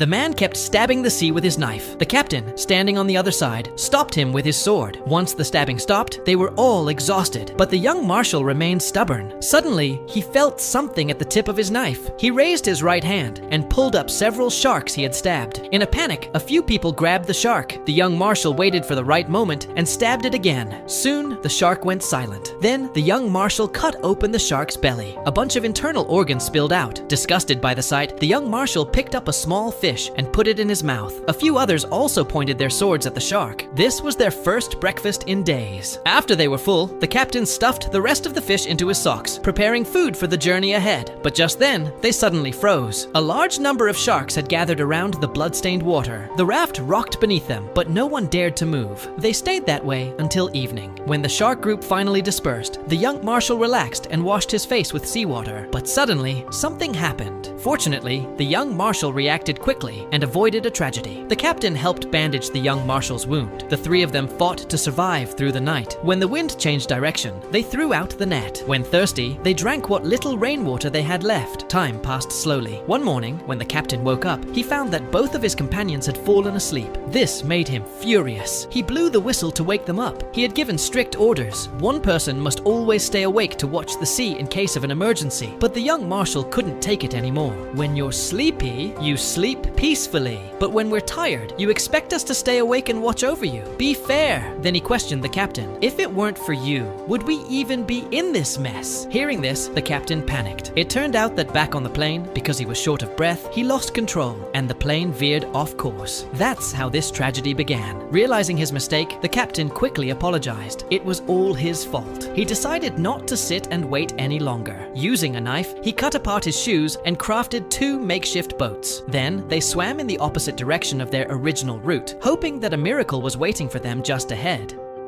The man kept stabbing the sea with his knife. The captain, standing on the other side, stopped him with his sword. Once the stabbing stopped, they were all exhausted, but the young marshal remained stubborn. Suddenly, he felt something at the tip of his knife. He raised his right hand and pulled up several sharks he had stabbed. In a panic, a few people grabbed the shark. The young marshal waited for the right moment and stabbed it again. Soon, the shark went silent. Then, the young marshal cut open the shark's belly. A bunch of internal organs spilled out. Disgusted by the sight, the young marshal picked up a small fish and put it in his mouth. A few others also pointed their swords at the shark. This was their first breakfast in days. After they were full, the captain stuffed the rest of the fish into his socks, preparing food for the journey ahead. But just then, they suddenly froze. A large number of sharks had gathered around the blood-stained water. The raft rocked beneath them, but no one dared to move. They stayed that way until evening. When the shark group finally dispersed, the young marshal relaxed and washed his face with seawater. But suddenly, something happened. Fortunately, the young marshal reacted quickly and avoided a tragedy. The captain helped bandage the young marshal's wound. The three of them fought to survive through the night. When the wind changed direction, they threw out the net. When thirsty, they drank what little rainwater they had left. Time passed slowly. One morning, when the captain woke up, he found that both of his companions had fallen asleep. This made him furious. He blew the whistle to wake them up. He had given strict orders. One person must always stay awake to watch the sea in case of an emergency. But the young marshal couldn't take it anymore. When you're sleepy, you sleep peacefully. But when we're tired, you expect us to stay awake and watch over you. Be fair. Then he questioned the captain. If it weren't for you, would we even be in this mess? Hearing this, the captain panicked. It turned out that back on the plane, because he was short of breath, he lost control and the plane veered off course. That's how this tragedy began. Realizing his mistake, the captain quickly apologized. It was all his fault. He decided not to sit and wait any longer. Using a knife, he cut apart his shoes and crafted 2 makeshift boats. Then they swam in the opposite direction of their original route, hoping that a miracle was waiting for them just ahead.